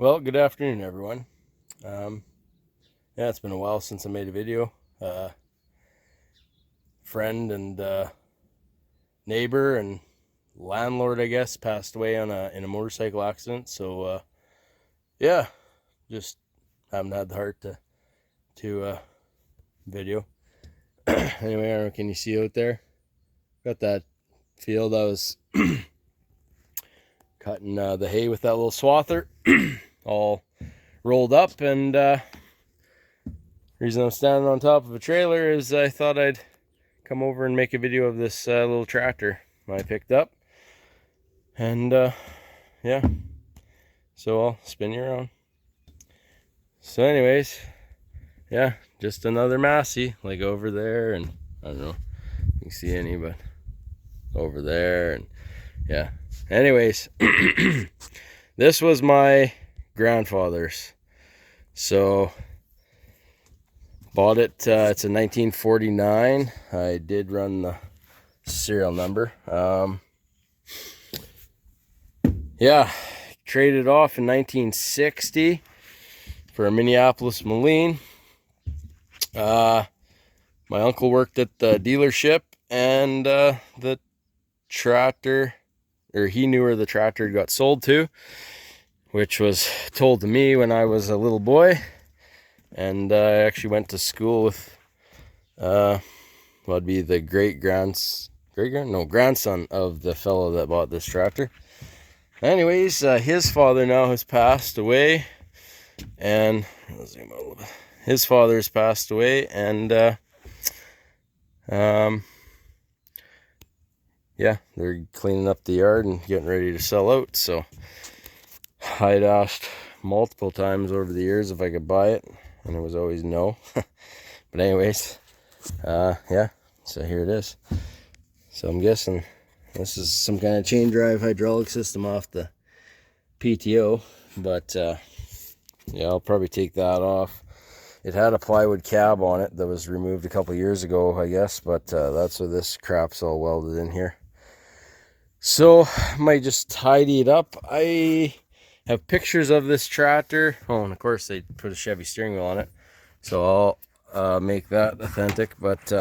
Well, good afternoon, everyone. Yeah, it's been a while since I made a video. Friend and neighbor and landlord, I guess, passed away in a motorcycle accident. So yeah, just haven't had the heart to video. Anyway, I don't know, can you see out there? Got that field. I was cutting the hay with that little swather, all rolled up, and reason I'm standing on top of a trailer is I thought I'd come over and make a video of this little tractor I picked up. And yeah, so I'll spin you around. So anyways, yeah, just another Massey, like over there, and I don't know if you can see any, but over there, and yeah. Anyways, this was my grandfather's. So bought it, it's a 1949. I did run the serial number. Yeah, traded off in 1960 for a Minneapolis Moline. My uncle worked at the dealership, and the tractor, or he knew where the tractor got sold to, which was told to me when I was a little boy. And I actually went to school with what'd be the grandson of the fellow that bought this tractor. Anyways, his father now has passed away, and let's zoom out a little bit. His father's passed away, and yeah, they're cleaning up the yard and getting ready to sell out. So I'd asked multiple times over the years if I could buy it, and it was always no. But anyways, yeah, so here it is. So I'm guessing this is some kind of chain drive hydraulic system off the PTO, but yeah, I'll probably take that off. It had a plywood cab on it that was removed a couple years ago, I guess, but that's where this crap's all welded in here. So I might just tidy it up. I have pictures of this tractor. Oh, and of course they put a Chevy steering wheel on it, so I'll make that authentic. But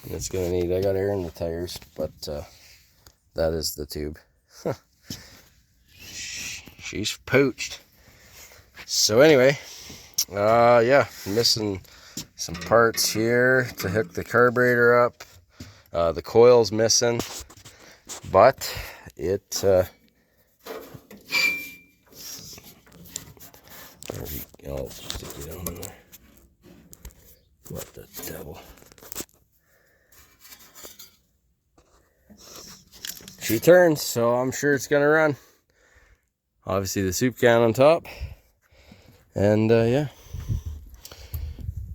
it's gonna need, I got air in the tires, but that is the tube. She's poached. So anyway, yeah, missing some parts here to hook the carburetor up. The coil's missing, but it I'll stick it down in there. What the devil? She turns, so I'm sure it's gonna run. Obviously the soup can on top, and yeah.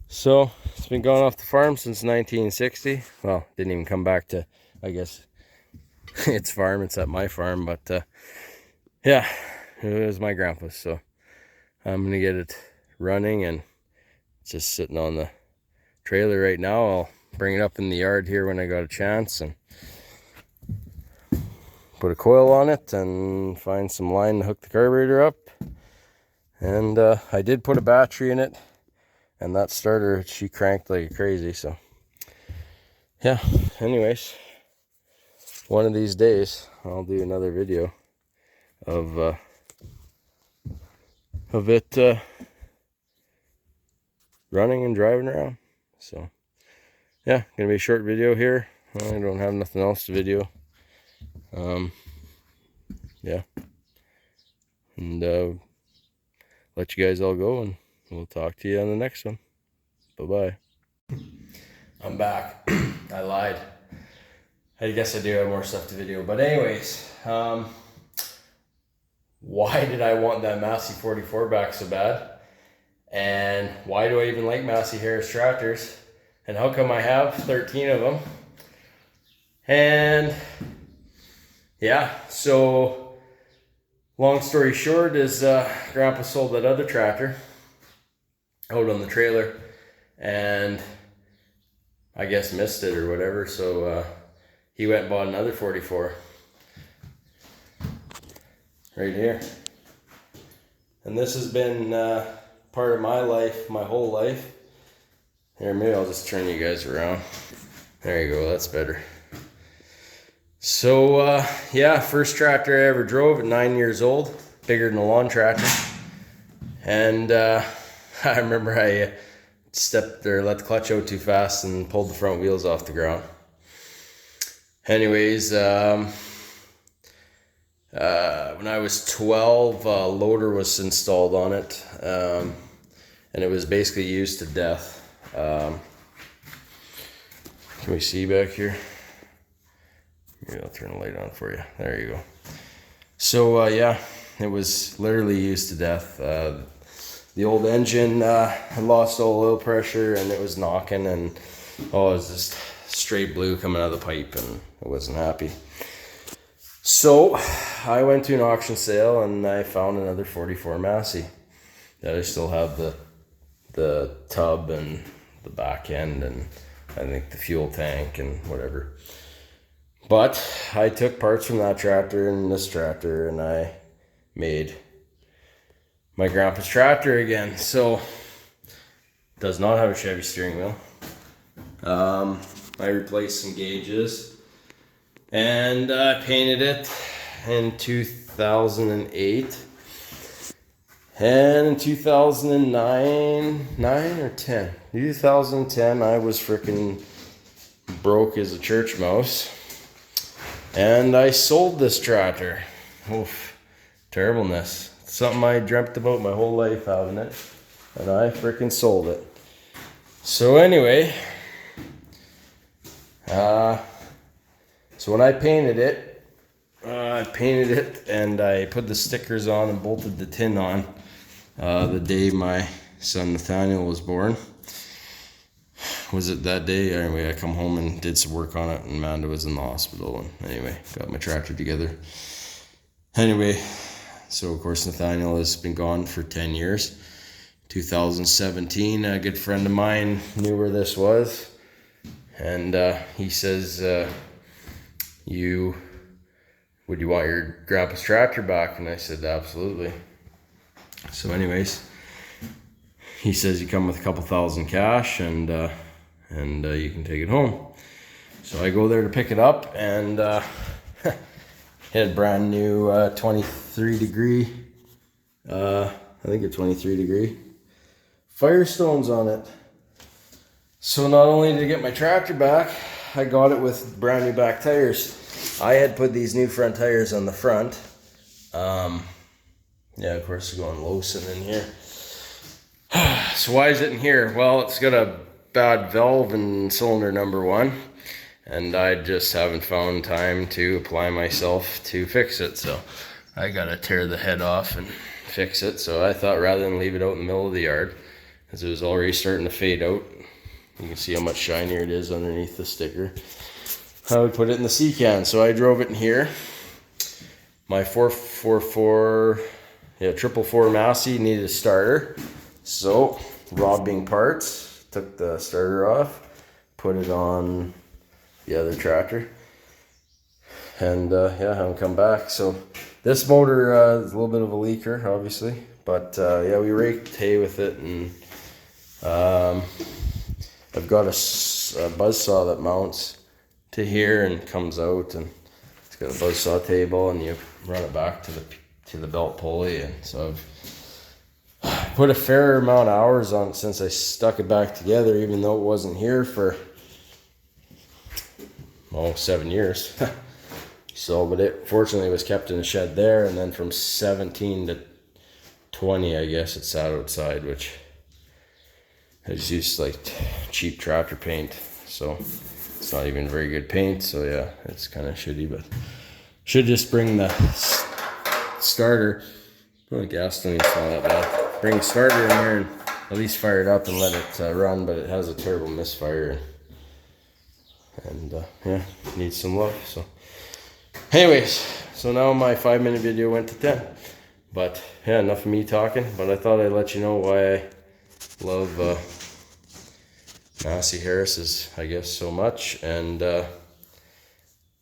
So it's been going off the farm since 1960. Well, didn't even come back to, I guess, its farm. It's at my farm, but yeah, it was my grandpa's. So I'm gonna get it running, and it's just sitting on the trailer right now. I'll bring it up in the yard here when I got a chance, and put a coil on it and find some line to hook the carburetor up. And I did put a battery in it, and that starter, she cranked like crazy. So yeah, anyways, one of these days I'll do another video of it running and driving around. So yeah, gonna be a short video here. I don't have nothing else to video. Yeah, and let you guys all go, and we'll talk to you on the next one. Bye-bye. I'm back. I lied. I guess I do have more stuff to video, but anyways, why did I want that Massey 44 back so bad? And why do I even like Massey Harris tractors? And how come I have 13 of them? And yeah, so long story short is Grandpa sold that other tractor out on the trailer, and I guess missed it or whatever, so he went and bought another 44 right here. And this has been part of my life, my whole life. Here, maybe I'll just turn you guys around. There you go, that's better. So, yeah, first tractor I ever drove at 9 years old, bigger than a lawn tractor. And I remember I let the clutch out too fast and pulled the front wheels off the ground. Anyways, when I was 12, a loader was installed on it, and it was basically used to death. Can we see back here? Maybe I'll turn the light on for you. There you go. So, yeah, it was literally used to death. The old engine had lost all oil pressure and it was knocking, and it was just straight blue coming out of the pipe, and I wasn't happy. So I went to an auction sale and I found another 44 Massey that I still have the tub and the back end and I think the fuel tank and whatever. But I took parts from that tractor and this tractor and I made my grandpa's tractor again. So does not have a Chevy steering wheel. I replaced some gauges and I painted it in 2008. And in 2009, 2010, I was freaking broke as a church mouse. And I sold this tractor. Oof, terribleness. Something I dreamt about my whole life having it. And I freaking sold it. So anyway, so when I painted it and I put the stickers on and bolted the tin on the day my son Nathaniel was born. Was it that day? Anyway, I come home and did some work on it, and Amanda was in the hospital, and anyway, got my tractor together. Anyway, so of course Nathaniel has been gone for 10 years. 2017, a good friend of mine knew where this was, and he says, would you want your grandpa's tractor back? And I said, absolutely. So anyways, he says you come with a couple thousand cash and you can take it home. So I go there to pick it up, and it had brand new 23 degree, I think a 23 degree Firestones on it. So not only did I get my tractor back, I got it with brand new back tires. I had put these new front tires on the front. Yeah, of course, they're going Lawson in here. So why is it in here? Well, it's got a bad valve in cylinder number 1, and I just haven't found time to apply myself to fix it. So I gotta tear the head off and fix it. So I thought rather than leave it out in the middle of the yard, because it was already starting to fade out, you can see how much shinier it is underneath the sticker, I would put it in the sea can. So I drove it in here. My 444 Massey needed a starter. So, robbing parts, took the starter off, put it on the other tractor, and yeah, haven't come back. So, this motor is a little bit of a leaker, obviously, but yeah, we raked hay with it, and I've got a buzzsaw that mounts to here and comes out, and it's got a buzzsaw table, and you run it back to the belt pulley, and so I've put a fair amount of hours on it since I stuck it back together, even though it wasn't here for 7 years. So, but it fortunately was kept in a shed there, and then from 17 to 20, I guess, it sat outside, which I just used like cheap tractor paint, so it's not even very good paint. So yeah, it's kind of shitty, but should just bring the starter. Well, the gas don't even smell that bad. Bring the starter in here and at least fire it up and let it run, but it has a terrible misfire, and yeah, needs some love. So anyways, so now my 5-minute video went to 10, but yeah, enough of me talking. But I thought I'd let you know why I love Massey Harris's, I guess, so much, and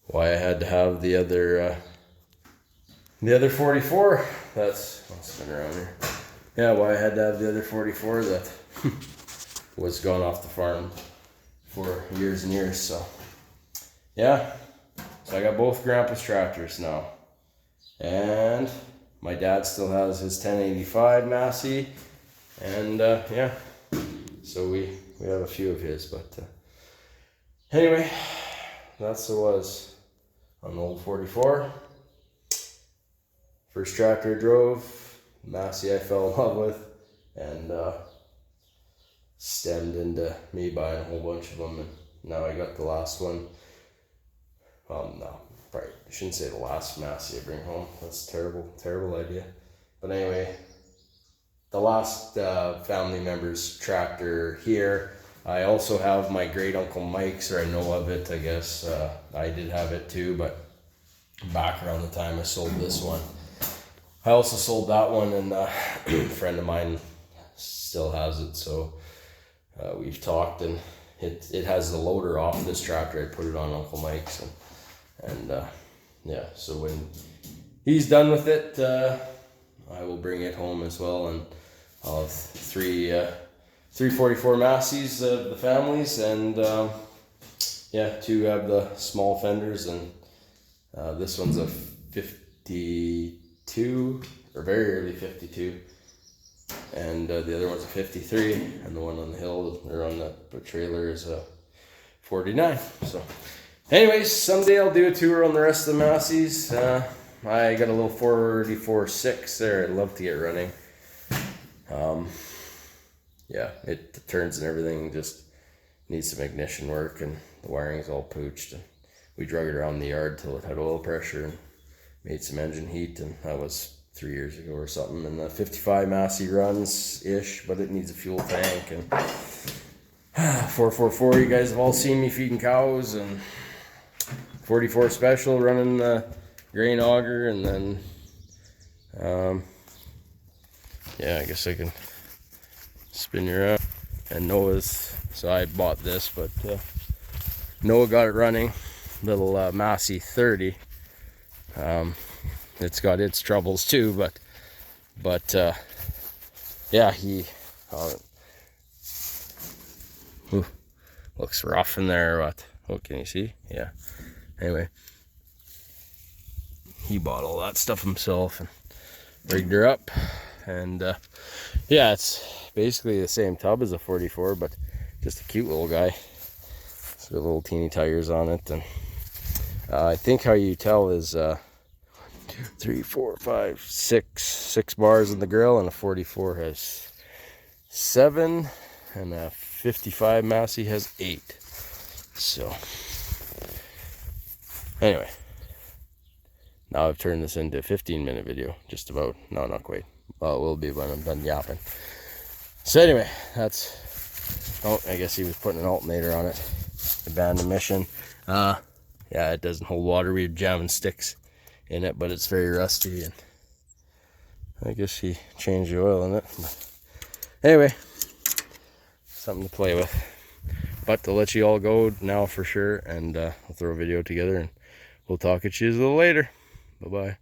why I had to have the other 44. That's, I'll spin around here. Yeah, well, I had to have the other 44 that was gone off the farm for years and years, so yeah. So I got both Grandpa's tractors now. And my dad still has his 1085 Massey, and yeah, so we have a few of his, but anyway, that's what it was on the old 44. First tractor I drove, Massey I fell in love with, and stemmed into me buying a whole bunch of them, and now I got the last one. No, probably I shouldn't say the last Massey I bring home. That's a terrible idea. But anyway, the last family member's tractor here. I also have my great Uncle Mike's, or I know of it, I guess. I did have it too, but back around the time I sold this one. I also sold that one, and a friend of mine still has it, so we've talked, and it has the loader off this tractor. I put it on Uncle Mike's, and yeah, so when he's done with it, I will bring it home as well, and I'll have three 44 Masseys of the families, and yeah, 2 have the small fenders, and this one's a 52, or very early 52, and the other one's a 53, and the one on the hill, or on the trailer, is a 49. So anyways, someday I'll do a tour on the rest of the Masseys. I got a little 44.6 there. I'd love to get running. Yeah, it turns and everything just needs some ignition work, and the wiring's all pooched. And we drug it around the yard till it had oil pressure and made some engine heat, and that was 3 years ago or something. And the 55 Massey runs ish, but it needs a fuel tank. And 444, you guys have all seen me feeding cows, and 44 special running the grain auger, and then yeah, I guess I can spin you around. And Noah's, so I bought this, but Noah got it running, little Massey 30. It's got its troubles too, but yeah, he looks rough in there. What? Oh, can you see? Yeah. Anyway, he bought all that stuff himself and rigged her up, and yeah, it's basically the same tub as a 44, but just a cute little guy. It's got little teeny tires on it, and I think how you tell is 1, 2, 3, 4, 5, 6 bars in the grill, and a 44 has 7, and a 55 Massey has 8. So anyway, now I've turned this into a 15-minute video, just about. No, not quite. Well, it will be when I'm done yapping. So anyway, that's, oh, I guess he was putting an alternator on it. Abandoned mission. Yeah, it doesn't hold water. We were jamming sticks in it, but it's very rusty, and I guess he changed the oil in it. But anyway, something to play with. But to let you all go now for sure, and I'll throw a video together, and we'll talk at you a little later. Bye-bye.